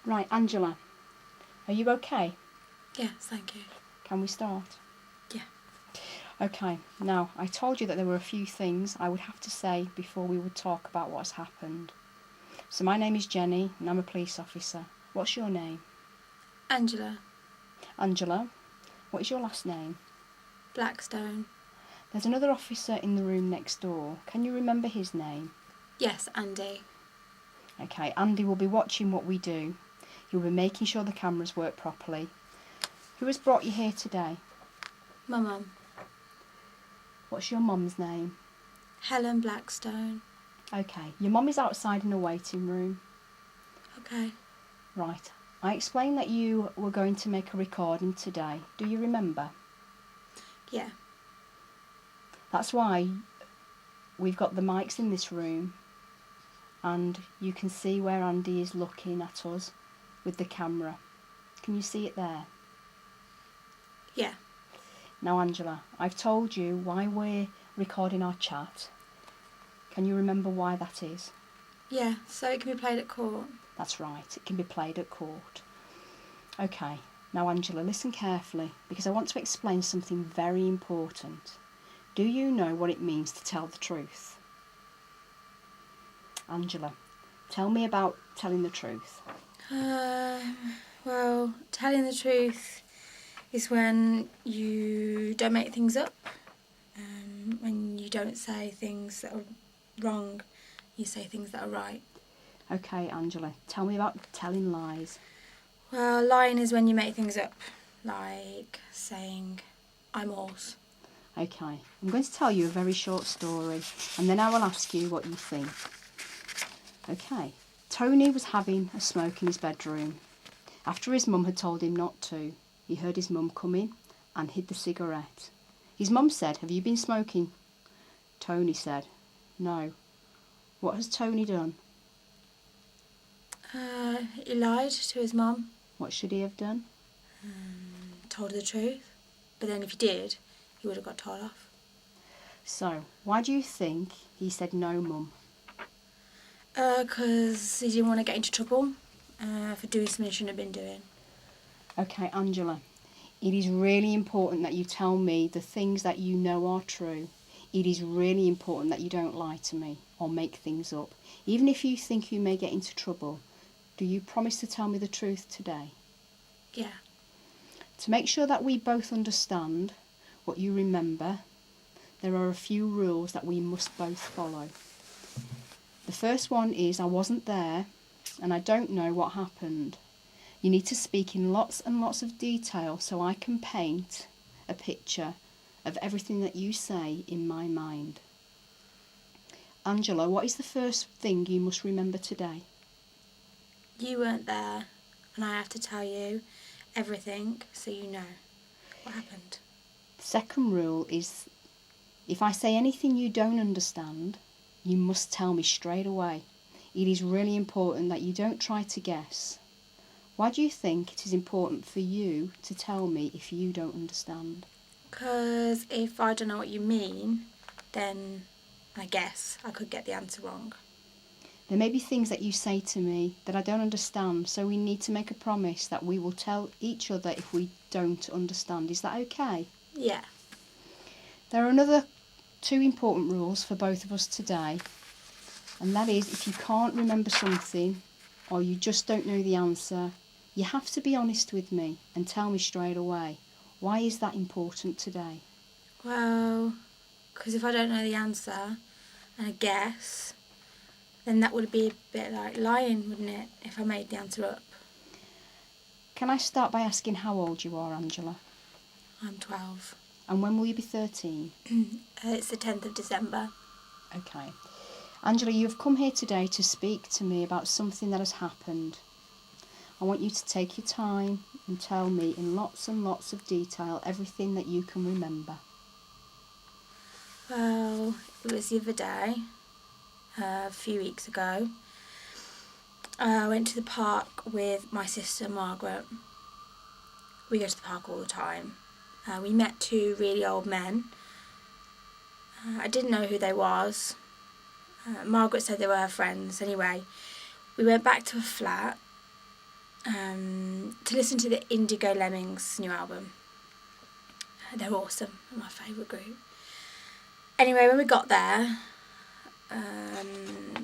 Right, Angela, are you okay? Yes, thank you. Can we start? Yeah. Okay, now I told you that there were a few things I would have to say before we would talk about what's happened. So my name is Jenny and I'm a police officer. What's your name? Angela Angela. What is your last name? Blackstone. There's another officer in the room next door. Can you remember his name? Yes, Andy. Okay, Andy will be watching what we do. He'll be making sure the cameras work properly. Who has brought you here today? My mum. What's your mum's name? Helen Blackstone. Okay, your mum is outside in a waiting room. Okay. Right, I explained that you were going to make a recording today. Do you remember? Yeah. That's why we've got the mics in this room and you can see where Andy is looking at us with the camera. Can you see it there? Yeah. Now, Angela, I've told you why we're recording our chat. Can you remember why that is? Yeah, so it can be played at court. That's right, it can be played at court. Okay, now Angela, listen carefully because I want to explain something very important. Do you know what it means to tell the truth? Angela, tell me about telling the truth. Well, telling the truth is when you don't make things up, when you don't say things that are wrong, you say things that are right. Okay, Angela, tell me about telling lies. Well, lying is when you make things up, like saying, I'm horse. Okay, I'm going to tell you a very short story and then I will ask you what you think. Okay, Tony was having a smoke in his bedroom. After his mum had told him not to, he heard his mum come in and hid the cigarette. His mum said, "Have you been smoking?" Tony said, "No." What has Tony done? He lied to his mum, What should he have done? told her the truth, but then if he did, he would have got told off. So, why do you think he said no, Mum? Because he didn't want to get into trouble for doing something he shouldn't have been doing. Okay, Angela, it is really important that you tell me the things that you know are true. It is really important that you don't lie to me or make things up. Even if you think you may get into trouble, do you promise to tell me the truth today? Yeah. To make sure that we both understand what you remember, there are a few rules that we must both follow. The first one is I wasn't there and I don't know what happened. You need to speak in lots and lots of detail so I can paint a picture of everything that you say in my mind. Angela, what is the first thing you must remember today? You weren't there, and I have to tell you everything so you know what happened. The second rule is if I say anything you don't understand, you must tell me straight away. It is really important that you don't try to guess. Why do you think it is important for you to tell me if you don't understand? Because if I don't know what you mean, then I guess I could get the answer wrong. There may be things that you say to me that I don't understand, so we need to make a promise that we will tell each other if we don't understand. Is that okay? Yeah. There are another two important rules for both of us today, and that is if you can't remember something or you just don't know the answer, you have to be honest with me and tell me straight away. Why is that important today? Well, because if I don't know the answer and I guess, then that would be a bit like lying, wouldn't it, if I made the answer up? Can I start by asking how old you are, Angela? I'm 12. And when will you be 13? It's the 10th of December. Okay. Angela, you've come here today to speak to me about something that has happened. I want you to take your time and tell me in lots and lots of detail everything that you can remember. Well, it was the other day, a few weeks ago. I went to the park with my sister Margaret. We go to the park all the time. We met two really old men. I didn't know who they was. Margaret said they were her friends. Anyway, we went back to a flat to listen to the Indigo Lemmings' new album. They're awesome. They're my favourite group. Anyway, when we got there,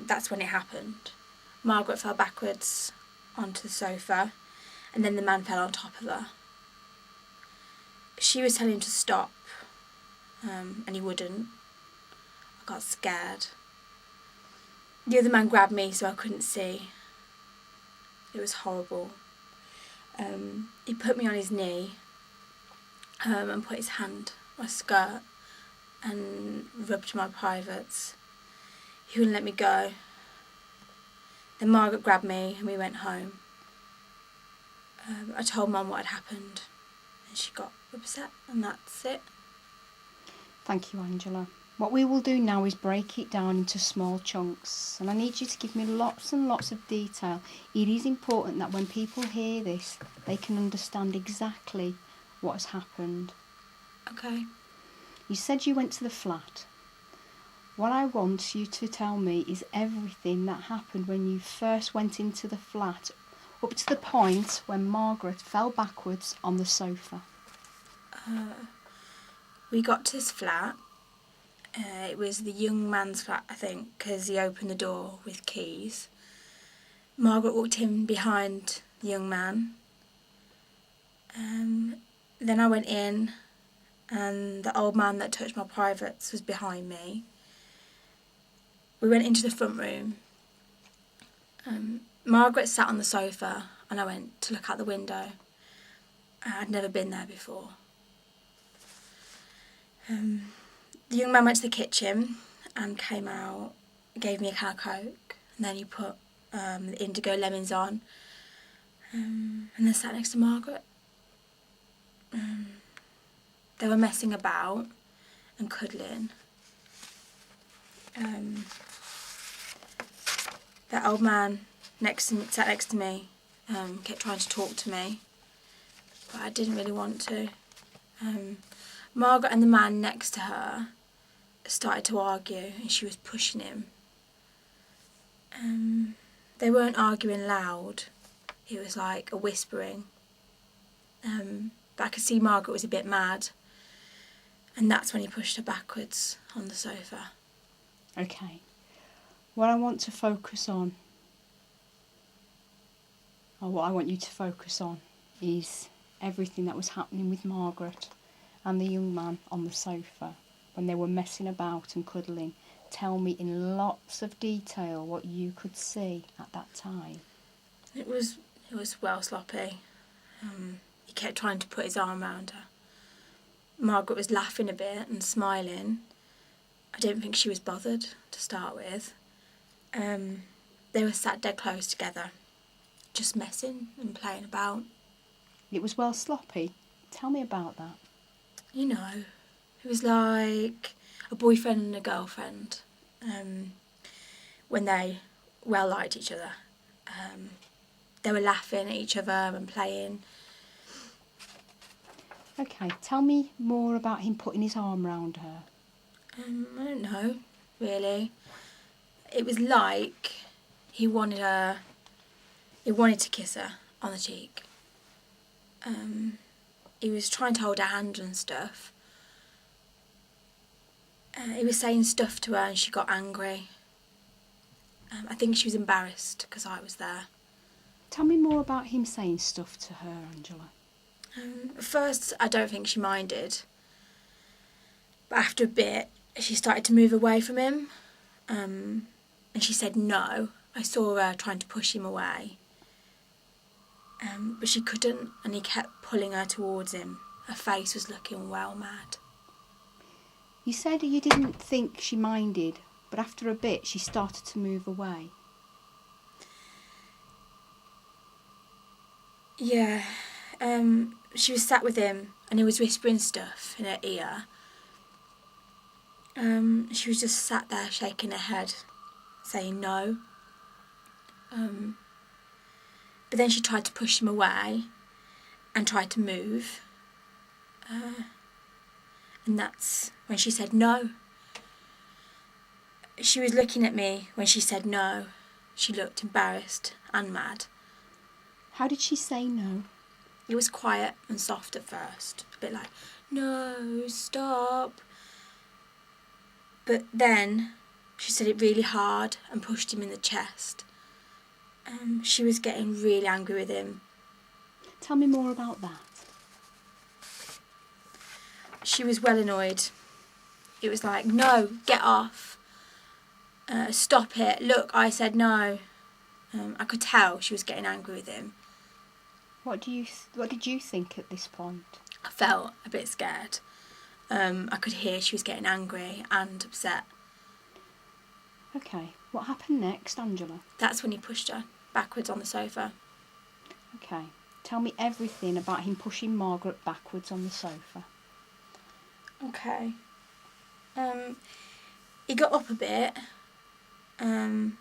that's when it happened. Margaret fell backwards onto the sofa, and then the man fell on top of her. She was telling him to stop, and he wouldn't. I got scared. The other man grabbed me so I couldn't see. It was horrible. He put me on his knee and put his hand on my skirt and rubbed my privates. He wouldn't let me go. Then Margaret grabbed me and we went home. I told Mum what had happened and she got upset, and that's it. Thank you, Angela. What we will do now is break it down into small chunks, and I need you to give me lots and lots of detail. It is important that when people hear this, they can understand exactly what has happened. Okay. You said you went to the flat. What I want you to tell me is everything that happened when you first went into the flat, up to the point when Margaret fell backwards on the sofa. We got to his flat. It was the young man's flat, I think, because he opened the door with keys. Margaret walked in behind the young man. Then I went in, and the old man that touched my privates was behind me. We went into the front room. Margaret sat on the sofa, and I went to look out the window. I'd never been there before. The young man went to the kitchen and came out, gave me a can of Coke, and then he put the Indigo Lemons on, and then sat next to Margaret. They were messing about and cuddling. That old man sat next to me, kept trying to talk to me, but I didn't really want to. Margaret and the man next to her started to argue, and she was pushing him. They weren't arguing loud. It was like a whispering. But I could see Margaret was a bit mad, and that's when he pushed her backwards on the sofa. Okay. What I want to focus on, or what I want you to focus on, is everything that was happening with Margaret and the young man on the sofa when they were messing about and cuddling. Tell me in lots of detail what you could see at that time. It was well sloppy. He kept trying to put his arm around her. Margaret was laughing a bit and smiling. I don't think she was bothered to start with. They were sat dead close together, just messing and playing about. It was well sloppy. Tell me about that. You know, it was like a boyfriend and a girlfriend when they well liked each other. They were laughing at each other and playing. Okay, tell me more about him putting his arm round her. I don't know, really. It was like he wanted to kiss her on the cheek. He was trying to hold her hand and stuff. He was saying stuff to her and she got angry. I think she was embarrassed because I was there. Tell me more about him saying stuff to her, Angela. At first, I don't think she minded. But after a bit, she started to move away from him. And she said no. I saw her trying to push him away. But she couldn't, and he kept pulling her towards him. Her face was looking well mad. You said you didn't think she minded, but after a bit she started to move away. Yeah, she was sat with him and he was whispering stuff in her ear. She was just sat there shaking her head, saying no. But then she tried to push him away and tried to move. And that's when she said no. She was looking at me when she said no. She looked embarrassed and mad. How did she say no? It was quiet and soft at first, a bit like, no, stop. But then she said it really hard and pushed him in the chest. She was getting really angry with him. Tell me more about that. She was well annoyed. It was like, no, get off. Stop it. Look, I said no. I could tell she was getting angry with him. What did you think at this point? I felt a bit scared. I could hear she was getting angry and upset. Okay, what happened next, Angela? That's when he pushed her backwards on the sofa. Okay, tell me everything about him pushing Margaret backwards on the sofa. Okay. He got up a bit. And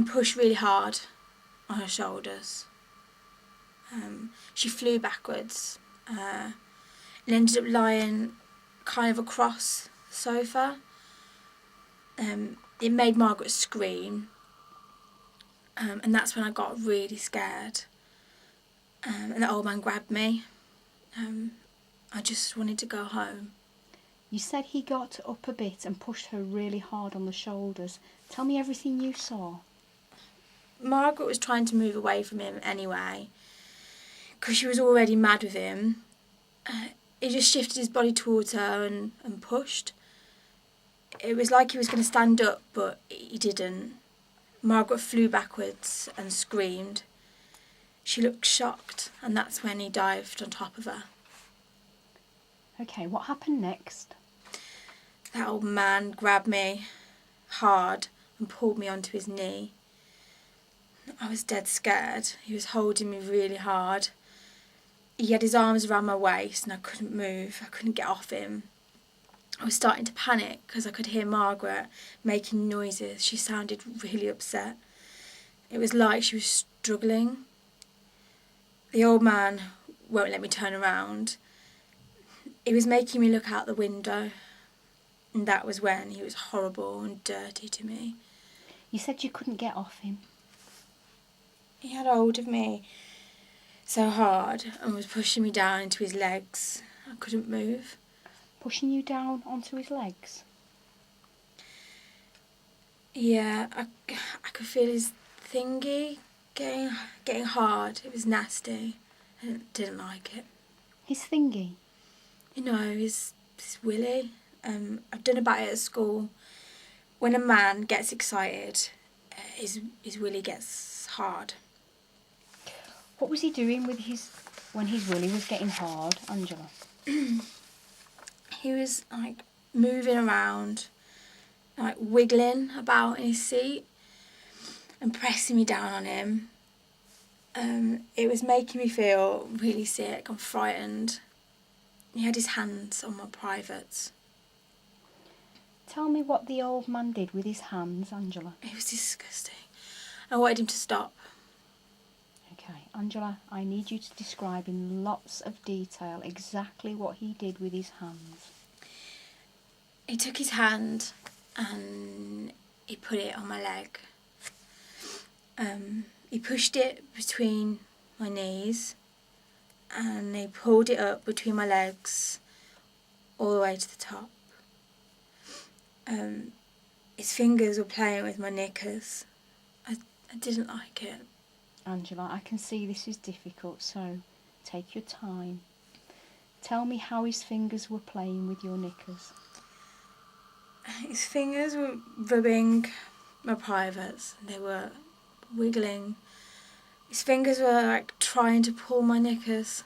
pushed really hard on her shoulders. She flew backwards and ended up lying kind of across the sofa. It made Margaret scream, and that's when I got really scared. And the old man grabbed me. I just wanted to go home. You said he got up a bit and pushed her really hard on the shoulders. Tell me everything you saw. Margaret was trying to move away from him anyway, because she was already mad with him. He just shifted his body towards her and pushed. It was like he was going to stand up, but he didn't. Margaret flew backwards and screamed. She looked shocked, and that's when he dived on top of her. Okay, what happened next? That old man grabbed me hard and pulled me onto his knee. I was dead scared. He was holding me really hard. He had his arms around my waist and I couldn't move. I couldn't get off him. I was starting to panic because I could hear Margaret making noises. She sounded really upset. It was like she was struggling. The old man won't let me turn around. He was making me look out the window. And that was when he was horrible and dirty to me. You said you couldn't get off him. He had hold of me so hard and was pushing me down into his legs. I couldn't move. Pushing you down onto his legs? Yeah, I could feel his thingy getting hard. It was nasty. I didn't like it. His thingy? You know, his willy. I've done about it at school. When a man gets excited, his willy gets hard. What was he doing when his willy was getting hard, Angela? He was like moving around, like wiggling about in his seat and pressing me down on him. It was making me feel really sick and frightened. He had his hands on my privates. Tell me what the old man did with his hands, Angela. It was disgusting. I wanted him to stop. Okay, Angela, I need you to describe in lots of detail exactly what he did with his hands. He took his hand and he put it on my leg. He pushed it between my knees and he pulled it up between my legs all the way to the top. His fingers were playing with my knickers. I didn't like it. Angela, I can see this is difficult, so take your time. Tell me how his fingers were playing with your knickers. His fingers were rubbing my privates. They were wiggling. His fingers were like trying to pull my knickers.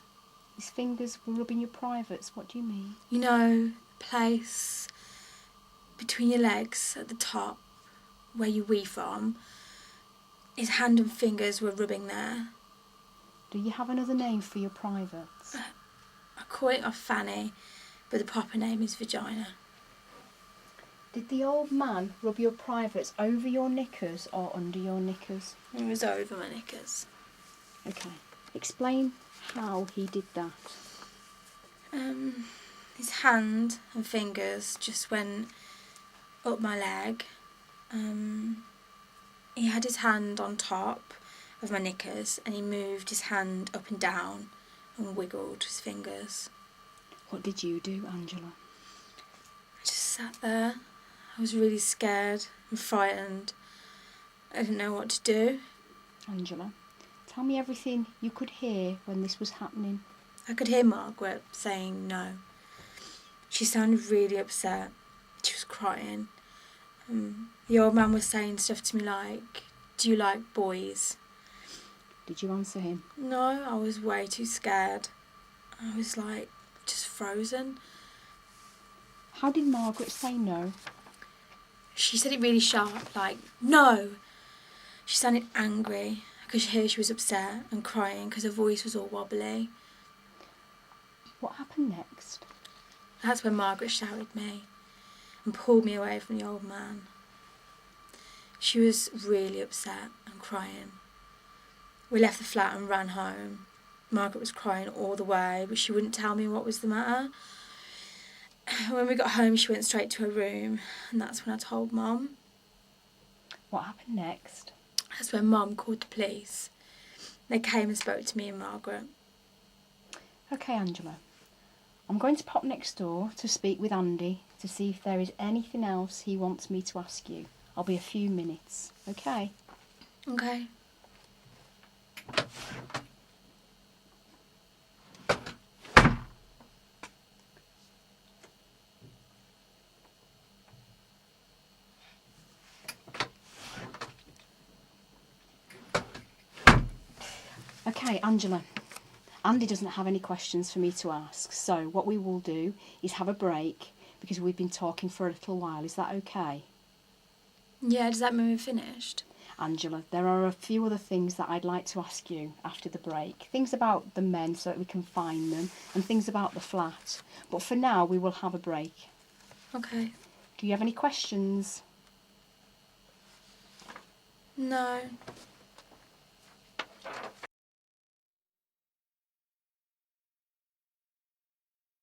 His fingers were rubbing your privates, what do you mean? You know, the place between your legs at the top where you wee from. His hand and fingers were rubbing there. Do you have another name for your privates? I call it my fanny, but the proper name is vagina. Did the old man rub your privates over your knickers or under your knickers? It was over my knickers. Okay. Explain how he did that. His hand and fingers just went up my leg. he had his hand on top of my knickers and he moved his hand up and down and wiggled his fingers. What did you do, Angela? I just sat there. I was really scared and frightened. I didn't know what to do. Angela, tell me everything you could hear when this was happening. I could hear Margaret saying no. She sounded really upset. She was crying. The old man was saying stuff to me like, "Do you like boys?" Did you answer him? No, I was way too scared. I was like, just frozen. How did Margaret say no? She said it really sharp, like, "No!" She sounded angry. I could hear she was upset and crying because her voice was all wobbly. What happened next? That's when Margaret shouted at me and pulled me away from the old man. She was really upset and crying. We left the flat and ran home. Margaret was crying all the way, but she wouldn't tell me what was the matter. When we got home, she went straight to her room, and that's when I told Mum. What happened next? That's when Mum called the police. They came and spoke to me and Margaret. Okay, Angela. I'm going to pop next door to speak with Andy to see if there is anything else he wants me to ask you. I'll be a few minutes, okay? Okay. Okay, Angela. Andy doesn't have any questions for me to ask, so what we will do is have a break because we've been talking for a little while. Is that okay? Yeah, does that mean we've finished? Angela, there are a few other things that I'd like to ask you after the break. Things about the men so that we can find them, and things about the flat. But for now, we will have a break. Okay. Do you have any questions? No.